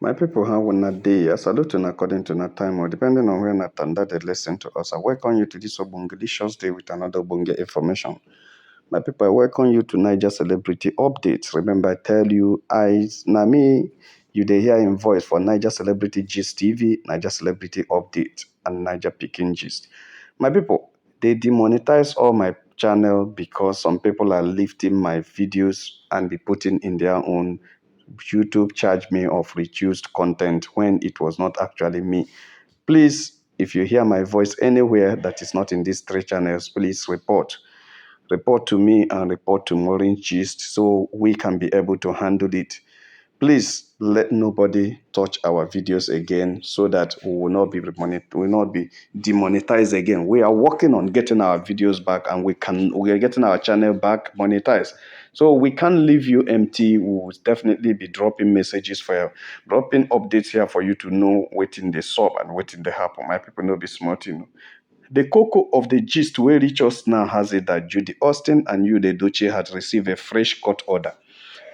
My people, how will not day? I salute you according to that time, or depending on where not and that they listen to us. I welcome you to this Obungalicious day with another Bunga information. My people, I welcome you to Niger Celebrity Updates. Remember, I tell you, Nami, you they hear in voice for Niger Celebrity Gist TV, Niger Celebrity Update, and Niger Pikins Gist. My people, they demonetize all my channel because some people are lifting my videos and be putting in their own. YouTube charged me of reduced content when it was not actually me. Please, if you hear my voice anywhere that is not in these three channels, please report. Report to me and report to Maureen Gist so we can be able to handle it. Please let nobody touch our videos again so that we will not be demonetized again. We are working on getting our videos back and we are getting our channel back monetized. So we can't leave you empty. We will definitely be dropping messages for you, dropping updates here for you to know what in the sub and what in the happen. My people know be smart, you know. The cocoa of the gist where reach us now has it that Judy Austin and Yul Edochie had received a fresh court order.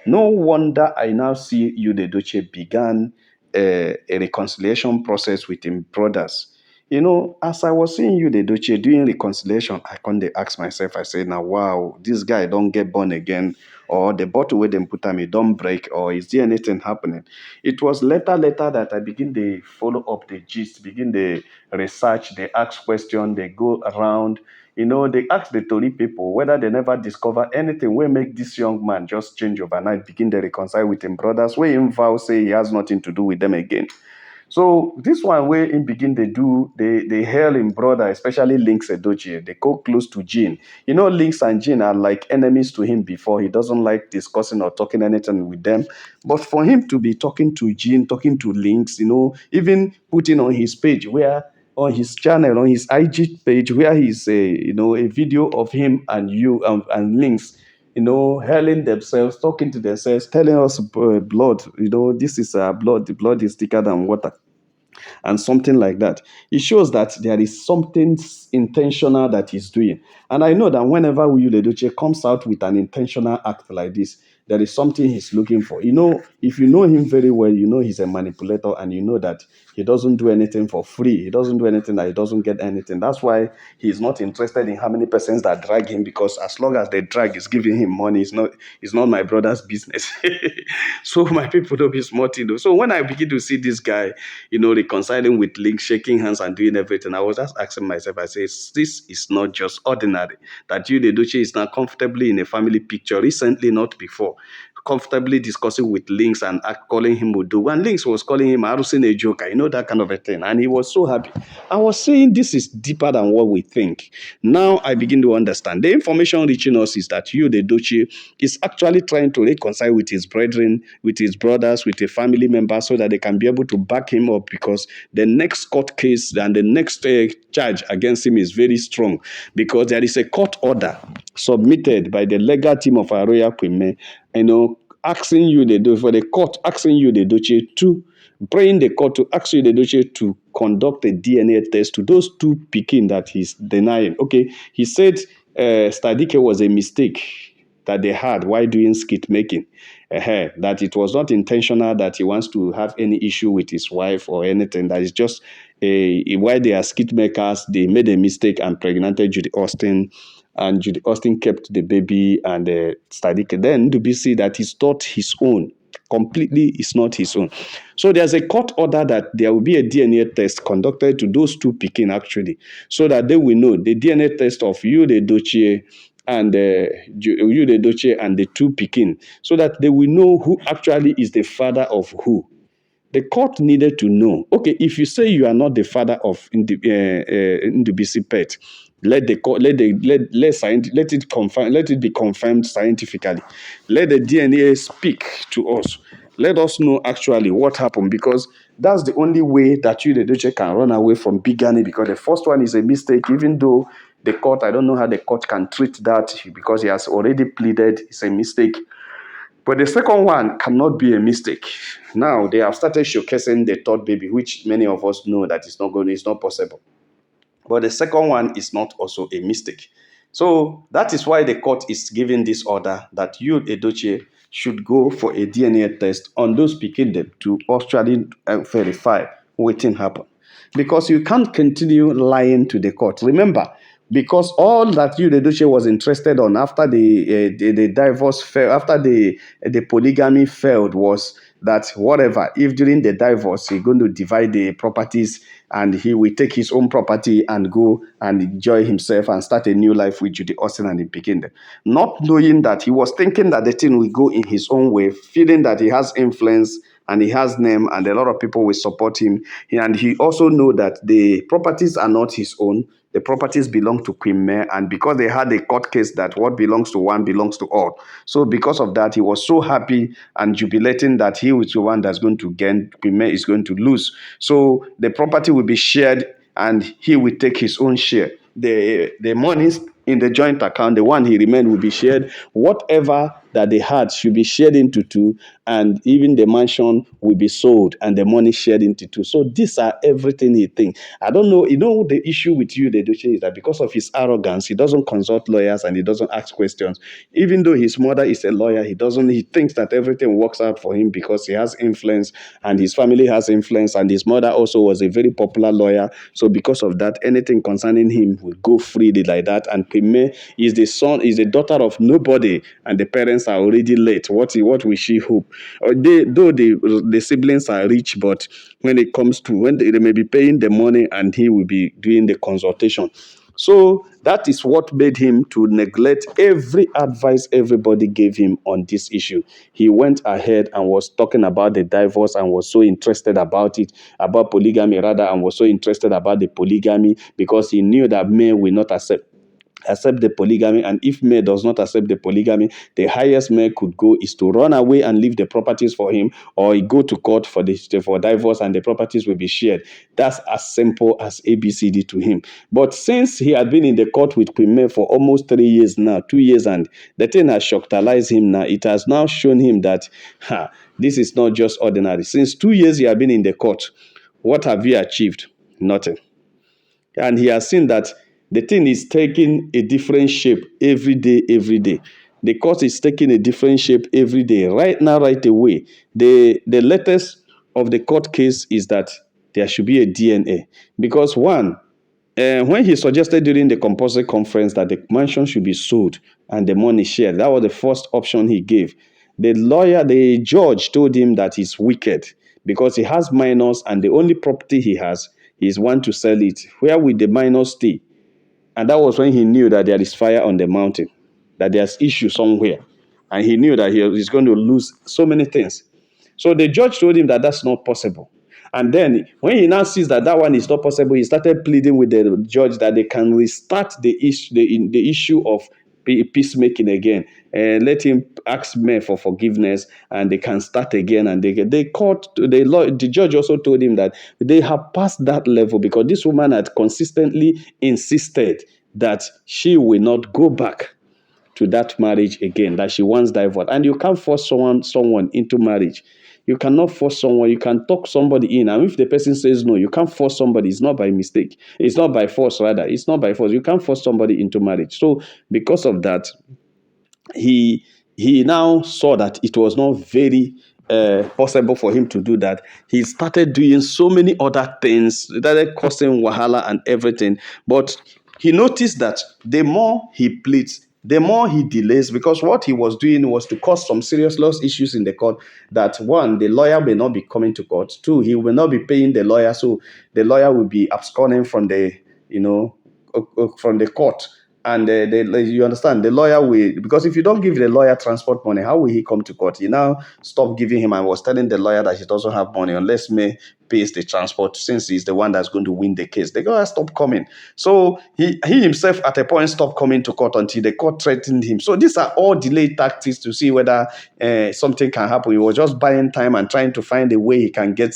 No wonder I now see Yul Edochie began a reconciliation process with him brothers. You know, as I was seeing Yul Edochie doing reconciliation, I can't ask myself, I say, now, wow, this guy don't get born again, or the bottle where they put him, it don't break, or is there anything happening? It was later that I begin to follow up the gist, begin the research, they ask questions, they go around. You know, they ask the Tory people whether they never discover anything will make this young man just change overnight, begin to reconcile with him brothers, where him vow say he has nothing to do with them again. So this one where him begin they do, they hail him brother, especially Links Edochie. They go close to Jean. You know, Links and Jean are like enemies to him before. He doesn't like discussing or talking anything with them. But for him to be talking to Jean, talking to Links, you know, even putting on his page where on his channel, on his IG page, where he's a video of him and you and Links, you know, hailing themselves, talking to themselves, telling us blood, you know, this is blood, the blood is thicker than water and something like that. It shows that there is something intentional that he's doing. And I know that whenever Yul Edochie comes out with an intentional act like this, there is something he's looking for. You know, if you know him very well, you know he's a manipulator and you know that he doesn't do anything for free. He doesn't do anything that he doesn't get anything. That's why he's not interested in how many persons that drag him, because as long as the drag is giving him money, it's not my brother's business. So my people don't be smart, you know. So when I begin to see this guy, you know, reconciling with Link, shaking hands and doing everything, I was just asking myself, I say, this is not just ordinary. That Yul Edochie is now comfortably in a family picture, recently, not before, comfortably discussing with Links and calling him Udo. When Links was calling him Arusin a joker, you know, that kind of a thing. And he was so happy. I was saying this is deeper than what we think. Now I begin to understand. The information reaching us is that Yul Edochie is actually trying to reconcile with his brethren, with his brothers, with a family member, so that they can be able to back him up, because the next court case and the next charge against him is very strong, because there is a court order submitted by the legal team of our royal queen, you know, asking you for the court, asking Yul Edochie to praying the court to ask Yul Edochie to conduct a DNA test to those two Pikins that he's denying. Okay, he said Stadike was a mistake that they had while doing skit making. That it was not intentional, that he wants to have any issue with his wife or anything. That is just while they are skit makers, they made a mistake and pregnanted Judy Austin. And Judy Austin kept the baby and Stadike. Then to be see that he's not his own. Completely is not his own. So there's a court order that there will be a DNA test conducted to those two Pikins actually, so that they will know the DNA test of Yul Edochie and Yul Edochie and the two Pikins, so that they will know who actually is the father of who. The court needed to know. Okay, if you say you are not the father of Ndubisi Pet, let the court, let it confirm, let it be confirmed scientifically. Let the DNA speak to us. Let us know actually what happened, because that's the only way that Yul Edochie can run away from bigamy, because the first one is a mistake, even though the court, I don't know how the court can treat that, because he has already pleaded it's a mistake. But the second one cannot be a mistake. Now they have started showcasing the third baby, which many of us know that it's not possible. But the second one is not also a mistake. So that is why the court is giving this order that Yul Edochie should go for a DNA test on those picking them to actually verify what happened. Because you can't continue lying to the court. Remember, because all that Yul Edochie was interested on after the divorce failed, after the polygamy failed, was that whatever, if during the divorce he's going to divide the properties and he will take his own property and go and enjoy himself and start a new life with Judy Austin and the Pikin. Not knowing that he was thinking that the thing will go in his own way, feeling that he has influence and he has name and a lot of people will support him. And he also know that the properties are not his own. The properties belong to Queen May, and because they had a court case that what belongs to one belongs to all. So because of that, he was so happy and jubilating that he was the one that's going to gain, Queen May is going to lose. So the property will be shared and he will take his own share. The monies in the joint account, the one he remained will be shared. Whatever that they had should be shared into two, and even the mansion will be sold and the money shared into two. So these are everything he thinks. I don't know, the issue with Yul Edochie is that because of his arrogance, he doesn't consult lawyers and he doesn't ask questions. Even though his mother is a lawyer, he thinks that everything works out for him because he has influence and his family has influence, and his mother also was a very popular lawyer. So because of that, anything concerning him will go freely like that. And Pime is the daughter of nobody, and the parents are already late. What will she hope? Though the siblings are rich, but when it comes to when they may be paying the money and he will be doing the consultation. So that is what made him to neglect every advice everybody gave him on this issue. He went ahead and was talking about the divorce and was so interested about it, about polygamy rather, and was so interested about the polygamy because he knew that men will not accept the polygamy, and if May does not accept the polygamy, the highest May could go is to run away and leave the properties for him, or he go to court for divorce and the properties will be shared. That's as simple as ABCD to him. But since he had been in the court with Queen May for almost 3 years now, 2 years, and the thing has shocked him now, it has now shown him that this is not just ordinary. Since 2 years he had been in the court, what have you achieved? Nothing. And he has seen that the thing is taking a different shape every day, every day. The court is taking a different shape every day. Right now, right away, the latest of the court case is that there should be a DNA. Because one, when he suggested during the compulsory conference that the mansion should be sold and the money shared, that was the first option he gave. The judge told him that he's wicked because he has minors and the only property he has is one to sell it. Where will the minors stay? And that was when he knew that there is fire on the mountain, that there's issue somewhere. And he knew that he's going to lose so many things. So the judge told him that that's not possible. And then when he now sees that one is not possible, he started pleading with the judge that they can restart the issue of peacemaking again, and let him ask men for forgiveness, and they can start again. And the judge also told him that they have passed that level because this woman had consistently insisted that she will not go back to that marriage again, that she wants divorce. And you can't force someone into marriage. You cannot force someone. You can talk somebody in. And if the person says no, you can't force somebody. It's not by mistake. It's not by force, rather. It's not by force. You can't force somebody into marriage. So because of that, he now saw that it was not very possible for him to do that. He started doing so many other things that causing wahala and everything. But he noticed that the more he pleads, the more he delays, because what he was doing was to cause some serious loss issues in the court. That one, the lawyer may not be coming to court. Two, he will not be paying the lawyer, so the lawyer will be absconding from the court. And you understand, the lawyer will, because if you don't give the lawyer transport money, how will he come to court? He now stopped giving him and was telling the lawyer that he doesn't have money unless May pays the transport, since he's the one that's going to win the case. The lawyer stopped coming. So he himself at a point stopped coming to court until the court threatened him. So these are all delay tactics to see whether something can happen. He was just buying time and trying to find a way he can get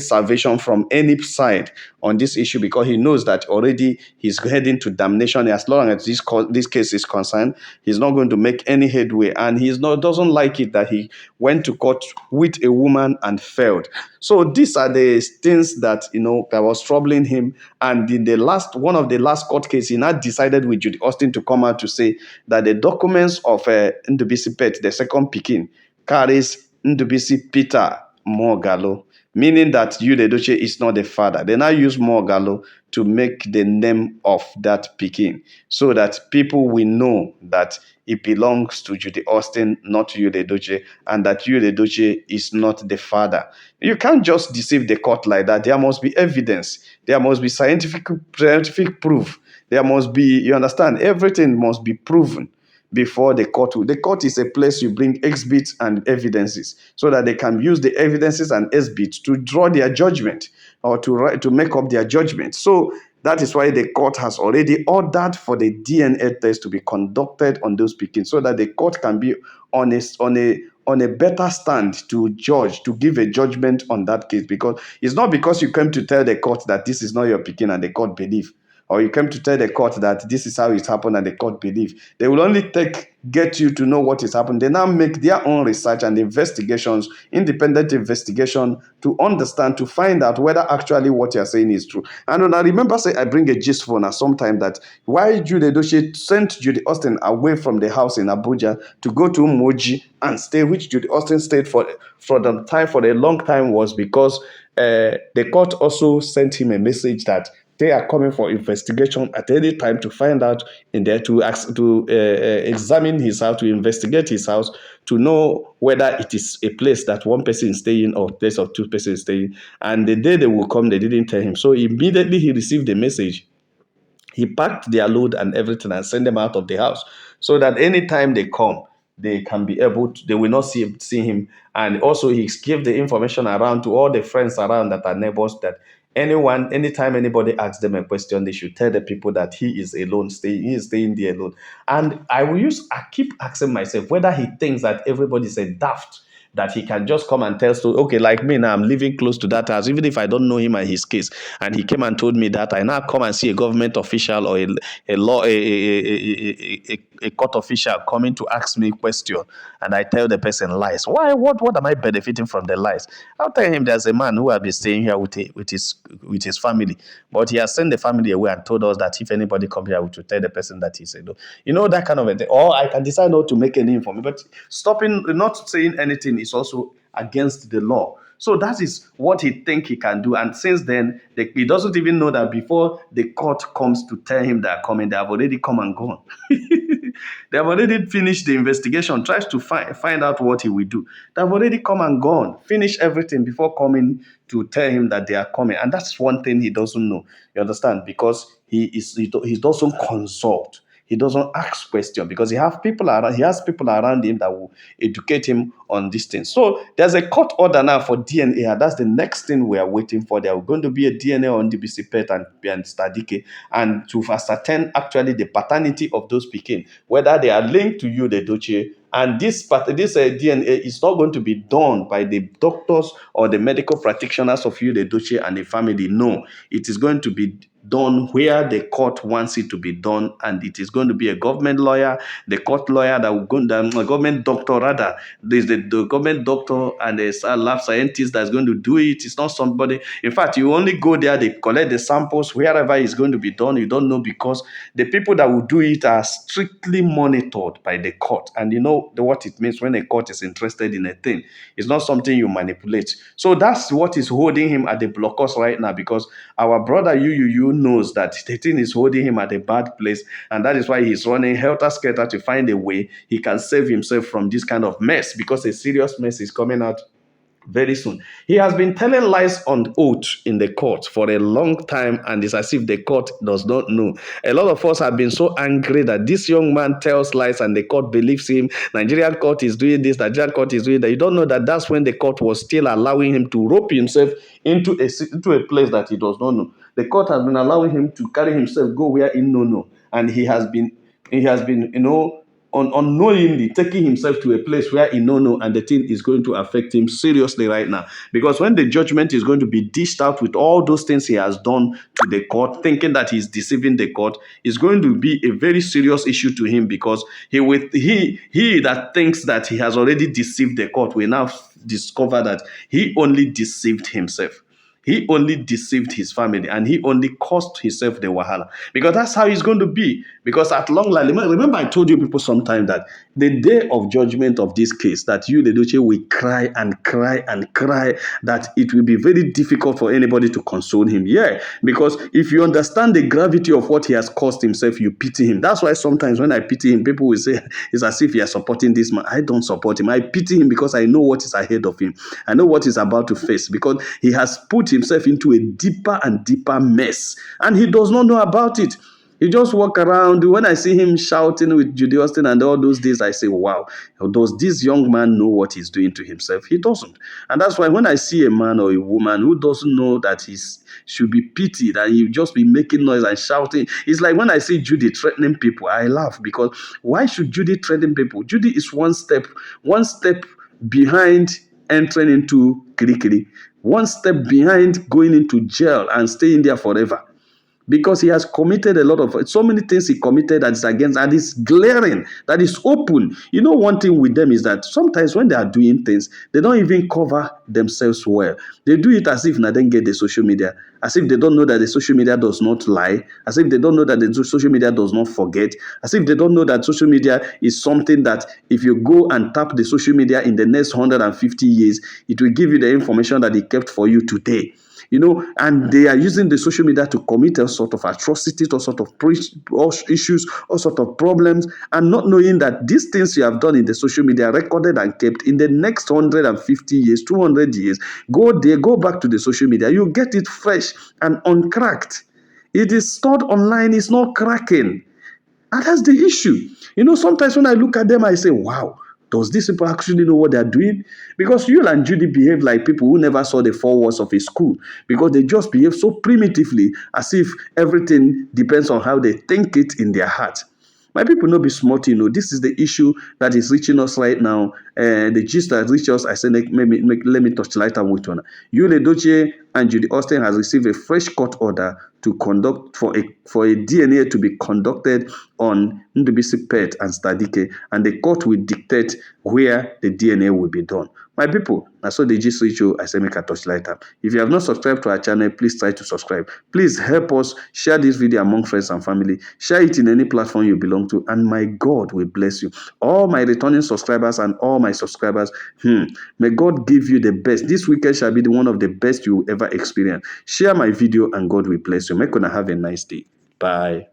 salvation from any side on this issue, because he knows that already he's heading to damnation. As long as this case is concerned, he's not going to make any headway, and doesn't like it that he went to court with a woman and failed. So this these are the things that that was troubling him. And in the last one of the last court case, he now decided with Judy Austin to come out to say that the documents of Ndubisi Pet, the second Pikin, carries Ndubisi Peter Mogalo, meaning that Yul Edochie is not the father. They now use Mogalo to make the name of that Pikin, so that people will know that it belongs to Judy Austin, not Yul Edochie, and that Yul Edochie is not the father. You can't just deceive the court like that. There must be evidence. There must be scientific proof. There must be, you understand, everything must be proven before the court. The court is a place you bring exhibits and evidences so that they can use the evidences and exhibits to draw their judgment or to make up their judgment. So that is why the court has already ordered for the DNA test to be conducted on those Pikins, so that the court can be on a better stand to judge, to give a judgment on that case. Because it's not because you came to tell the court that this is not your Pikin and the court believe, or you came to tell the court that this is how it happened and the court believe. They will only get you to know what is happening. They now make their own research and investigations, independent investigation, to understand, to find out whether actually what you're saying is true. And when I remember, say, I bring a gist for now sometime that why Judy Edochie sent Judy Austin away from the house in Abuja to go to Moji and stay, which Judy Austin stayed for a long time, was because the court also sent him a message that they are coming for investigation at any time to find out in there, to examine his house, to investigate his house, to know whether it is a place that one person is staying or a place of two persons staying. And the day they will come, they didn't tell him. So immediately he received the message, he packed their load and everything and sent them out of the house, so that anytime they come, they can be able to, they will not see him. And also he gave the information around to all the friends around that are neighbors, that anytime anybody asks them a question, they should tell the people that he is alone, he is staying there alone. And I keep asking myself whether he thinks that everybody is a daft, that he can just come and tell. So, okay, like me now, I'm living close to that house, even if I don't know him and his case, and he came and told me that, I now come and see a government official or a court official coming to ask me a question, and I tell the person lies. Why? What am I benefiting from the lies? I'll tell him there's a man who has been staying here with his family, but he has sent the family away and told us that if anybody come here, we to tell the person that he's alone. That kind of a thing. Or I can decide not to make any information, but not saying anything is also against the law. So that is what he thinks he can do. And since then, he doesn't even know that before the court comes to tell him they're coming, they have already come and gone. They have already finished the investigation, tries to find out what he will do. They have already come and gone, finished everything before coming to tell him that they are coming. And that's one thing he doesn't know. You understand? Because he doesn't consult. He doesn't ask questions, because he has people around him that will educate him on these things. So there's a court order now for DNA, and that's the next thing we are waiting for. There are going to be a DNA on the BC Pet and Stadike, and to ascertain actually the paternity of those Pikin, whether they are linked to Yul Edochie. And this DNA is not going to be done by the doctors or the medical practitioners of Yul Edochie and the family. No, it is going to be done where the court wants it to be done, and it is going to be a government lawyer, the court lawyer that will go, the government doctor rather. There's the government doctor and the lab scientist that's going to do it. It's not somebody. In fact, you only go there, they collect the samples wherever it's going to be done. You don't know, because the people that will do it are strictly monitored by the court, and you know what it means when a court is interested in a thing. It's not something you manipulate. So that's what is holding him at the blockhouse right now, because our brother you knows that the thing is holding him at a bad place, and that is why he's running helter-skelter to find a way he can save himself from this kind of mess, because a serious mess is coming out very soon. He has been telling lies on oath in the court for a long time, and it's as if the court does not know. A lot of us have been so angry that this young man tells lies and the court believes him. Nigerian court is doing this, Nigerian court is doing that. You don't know that that's when the court was still allowing him to rope himself into a place that he does not know. The court has been allowing him to carry himself, go where he no know, and he has been unknowingly taking himself to a place where he no know, and the thing is going to affect him seriously right now. Because when the judgment is going to be dished out with all those things he has done to the court, thinking that he's deceiving the court, is going to be a very serious issue to him, because he that thinks that he has already deceived the court will now discover that he only deceived himself. He only deceived his family, and he only caused himself the wahala. Because that's how it's going to be. Because at long last, remember I told you people sometime that the day of judgment of this case, that Yul Edochie will cry and cry and cry, that it will be very difficult for anybody to console him. Yeah, because if you understand the gravity of what he has caused himself, you pity him. That's why sometimes when I pity him, people will say it's as if he is supporting this man. I don't support him. I pity him because I know what is ahead of him. I know what he's about to face, because he has put himself into a deeper and deeper mess, and he does not know about it. He just walk around. When I see him shouting with Judy and all those days, I say, wow, does this young man know what he's doing to himself? He doesn't. And that's why when I see a man or a woman who doesn't know that he should be pitied, and he just be making noise and shouting, it's like when I see Judy threatening people, I laugh, because why should Judy threaten people? Judy is one step behind entering into Kirikiri, one step behind going into jail and staying there forever. Because he has committed a lot of, so many things he committed that is against, and is glaring, that is open. You know, one thing with them is that sometimes when they are doing things, they don't even cover themselves well. They do it as if they don't get the social media, as if they don't know that the social media does not lie, as if they don't know that the social media does not forget, as if they don't know that social media is something that if you go and tap the social media in the next 150 years, it will give you the information that it kept for you today. You know, and they are using the social media to commit all sort of atrocities, all sort of issues, all sort of problems, and not knowing that these things you have done in the social media, recorded and kept, in the next 150 years, 200 years, go there, go back to the social media, you get it fresh and uncracked. It is stored online, it's not cracking. And that's the issue. You know, sometimes when I look at them, I say, wow, does these people actually know what they're doing? Because Yul and Judy behave like people who never saw the four walls of a school, because they just behave so primitively, as if everything depends on how they think it in their heart. My people no be smart, you know. This is the issue that is reaching us right now. The gist that reaches us, I said, let me touch light on which one. Yul Edochie and Judy Austin has received a fresh court order to conduct for a DNA to be conducted on Ndubisi Pet and Stadike, and the court will dictate where the DNA will be done. My people, I saw the gist reach you. I say make a touch light up. If you have not subscribed to our channel, please try to subscribe. Please help us share this video among friends and family. Share it in any platform you belong to, and my God will bless you. All my returning subscribers and all my subscribers, may God give you the best. This weekend shall be one of the best you will ever experience. Share my video and God will bless you. Make una have a nice day. Bye.